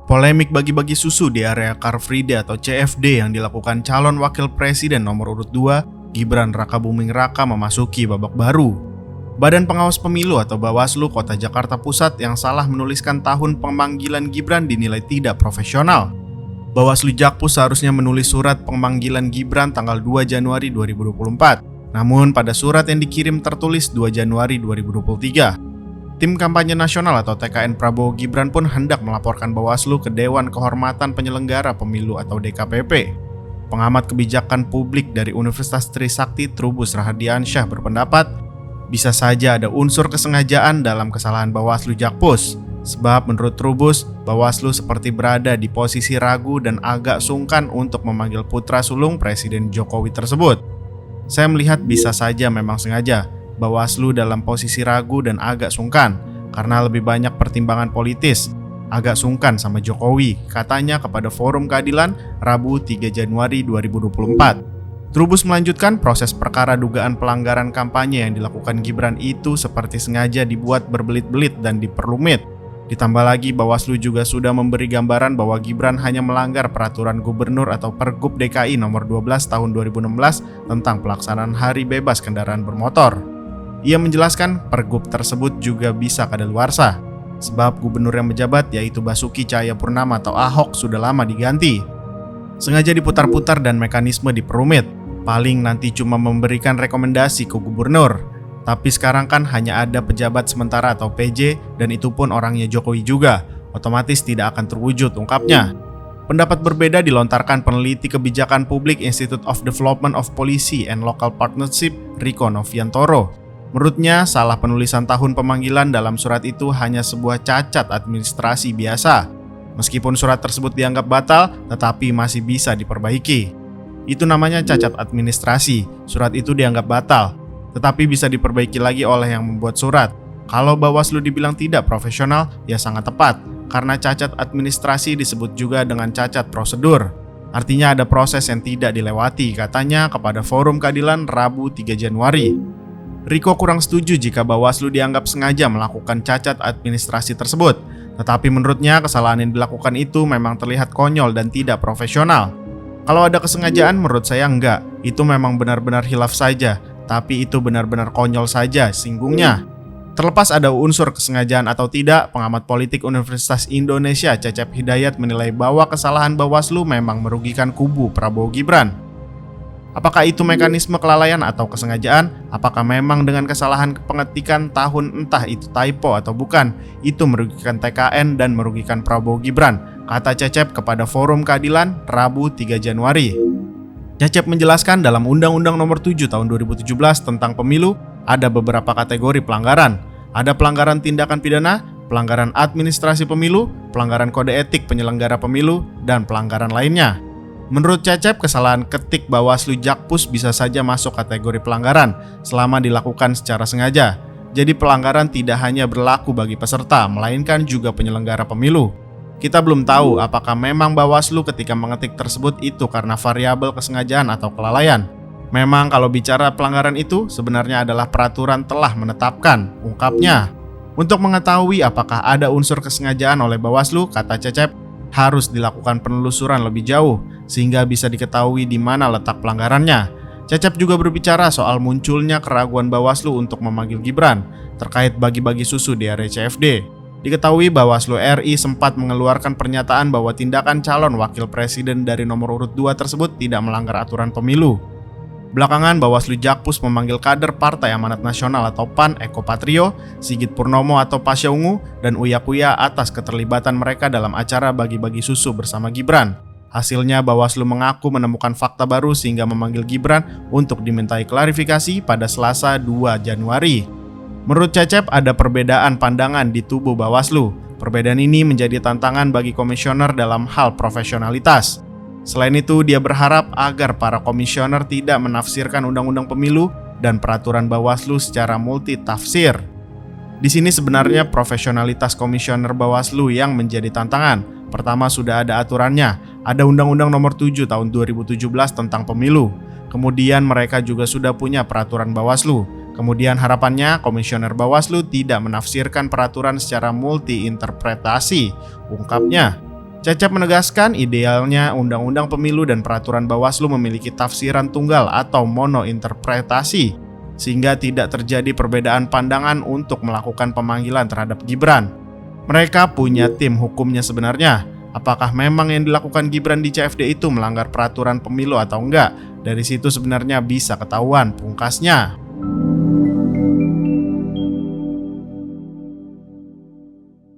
Polemik bagi-bagi susu di area Car Free Day atau CFD yang dilakukan calon wakil presiden nomor urut 2, Gibran Rakabuming Raka memasuki babak baru. Badan Pengawas Pemilu atau Bawaslu Kota Jakarta Pusat yang salah menuliskan tahun pemanggilan Gibran dinilai tidak profesional. Bawaslu Jakpus seharusnya menulis surat pemanggilan Gibran tanggal 2 Januari 2024. Namun pada surat yang dikirim tertulis 2 Januari 2023. Tim Kampanye Nasional atau TKN Prabowo Gibran pun hendak melaporkan Bawaslu ke Dewan Kehormatan Penyelenggara Pemilu atau DKPP. Pengamat kebijakan publik dari Universitas Trisakti Trubus Rahadiansyah berpendapat, bisa saja ada unsur kesengajaan dalam kesalahan Bawaslu Jakpus. Sebab menurut Trubus, Bawaslu seperti berada di posisi ragu dan agak sungkan untuk memanggil putra sulung Presiden Jokowi tersebut. Saya melihat bisa saja memang sengaja Bawaslu dalam posisi ragu dan agak sungkan karena lebih banyak pertimbangan politis. Agak sungkan sama Jokowi, katanya kepada Forum Keadilan Rabu 3 Januari 2024. Trubus melanjutkan proses perkara dugaan pelanggaran kampanye yang dilakukan Gibran itu seperti sengaja dibuat berbelit-belit dan diperlumit. Ditambah lagi Bawaslu juga sudah memberi gambaran bahwa Gibran hanya melanggar peraturan gubernur atau Pergub DKI nomor 12 tahun 2016 tentang pelaksanaan hari bebas kendaraan bermotor. Ia menjelaskan Pergub tersebut juga bisa kadaluarsa, sebab gubernur yang menjabat yaitu Basuki Cahayapurnama atau Ahok sudah lama diganti. Sengaja diputar-putar dan mekanisme diperumit, paling nanti cuma memberikan rekomendasi ke gubernur. Tapi sekarang kan hanya ada pejabat sementara atau PJ dan itu pun orangnya Jokowi juga, otomatis tidak akan terwujud, ungkapnya. Pendapat berbeda dilontarkan peneliti kebijakan publik Institute of Development of Policy and Local Partnership Riko Noviantoro. Menurutnya, salah penulisan tahun pemanggilan dalam surat itu hanya sebuah cacat administrasi biasa. Meskipun surat tersebut dianggap batal, tetapi masih bisa diperbaiki. Itu namanya cacat administrasi, surat itu dianggap batal, tetapi bisa diperbaiki lagi oleh yang membuat surat. Kalau Bawaslu dibilang tidak profesional, ya sangat tepat, karena cacat administrasi disebut juga dengan cacat prosedur. Artinya ada proses yang tidak dilewati, katanya kepada Forum Keadilan Rabu 3 Januari. Riko kurang setuju jika Bawaslu dianggap sengaja melakukan cacat administrasi tersebut, tetapi menurutnya kesalahan yang dilakukan itu memang terlihat konyol dan tidak profesional. Kalau ada kesengajaan menurut saya enggak, itu memang benar-benar hilaf saja, tapi itu benar-benar konyol saja, singgungnya. Terlepas ada unsur kesengajaan atau tidak, pengamat politik Universitas Indonesia Cecep Hidayat menilai bahwa kesalahan Bawaslu memang merugikan kubu Prabowo Gibran. Apakah itu mekanisme kelalaian atau kesengajaan? Apakah memang dengan kesalahan pengetikan tahun entah itu typo atau bukan, itu merugikan TKN dan merugikan Prabowo Gibran, kata Cecep kepada Forum Keadilan Rabu 3 Januari. Cecep menjelaskan dalam Undang-Undang Nomor 7 Tahun 2017 tentang Pemilu ada beberapa kategori pelanggaran. Ada pelanggaran tindakan pidana, pelanggaran administrasi pemilu, pelanggaran kode etik penyelenggara pemilu, dan pelanggaran lainnya. Menurut Cecep, kesalahan ketik Bawaslu Jakpus bisa saja masuk kategori pelanggaran selama dilakukan secara sengaja. Jadi pelanggaran tidak hanya berlaku bagi peserta, melainkan juga penyelenggara pemilu. Kita belum tahu apakah memang Bawaslu ketika mengetik tersebut itu karena variabel kesengajaan atau kelalaian. Memang kalau bicara pelanggaran itu sebenarnya adalah peraturan telah menetapkan, ungkapnya. Untuk mengetahui apakah ada unsur kesengajaan oleh Bawaslu, kata Cecep, harus dilakukan penelusuran lebih jauh sehingga bisa diketahui di mana letak pelanggarannya. Cecep juga berbicara soal munculnya keraguan Bawaslu untuk memanggil Gibran terkait bagi-bagi susu di area CFD. Diketahui Bawaslu RI sempat mengeluarkan pernyataan bahwa tindakan calon wakil presiden dari nomor urut 2 tersebut tidak melanggar aturan pemilu. Belakangan Bawaslu Jakpus memanggil kader Partai Amanat Nasional atau PAN Eko Patrio, Sigit Purnomo atau Pasha Ungu, dan Uya Kuya atas keterlibatan mereka dalam acara bagi-bagi susu bersama Gibran. Hasilnya Bawaslu mengaku menemukan fakta baru sehingga memanggil Gibran untuk dimintai klarifikasi pada Selasa 2 Januari. Menurut Cecep ada perbedaan pandangan di tubuh Bawaslu. Perbedaan ini menjadi tantangan bagi komisioner dalam hal profesionalitas. Selain itu, dia berharap agar para komisioner tidak menafsirkan undang-undang pemilu dan peraturan Bawaslu secara multitafsir. Di sini sebenarnya profesionalitas komisioner Bawaslu yang menjadi tantangan. Pertama, sudah ada aturannya. Ada Undang-Undang Nomor 7 Tahun 2017 tentang Pemilu. Kemudian mereka juga sudah punya peraturan Bawaslu. Kemudian harapannya komisioner Bawaslu tidak menafsirkan peraturan secara multi-interpretasi, ungkapnya. Cecep menegaskan idealnya Undang-Undang Pemilu dan Peraturan Bawaslu memiliki tafsiran tunggal atau monointerpretasi, sehingga tidak terjadi perbedaan pandangan untuk melakukan pemanggilan terhadap Gibran. Mereka punya tim hukumnya sebenarnya. Apakah memang yang dilakukan Gibran di CFD itu melanggar peraturan pemilu atau enggak? Dari situ sebenarnya bisa ketahuan, pungkasnya.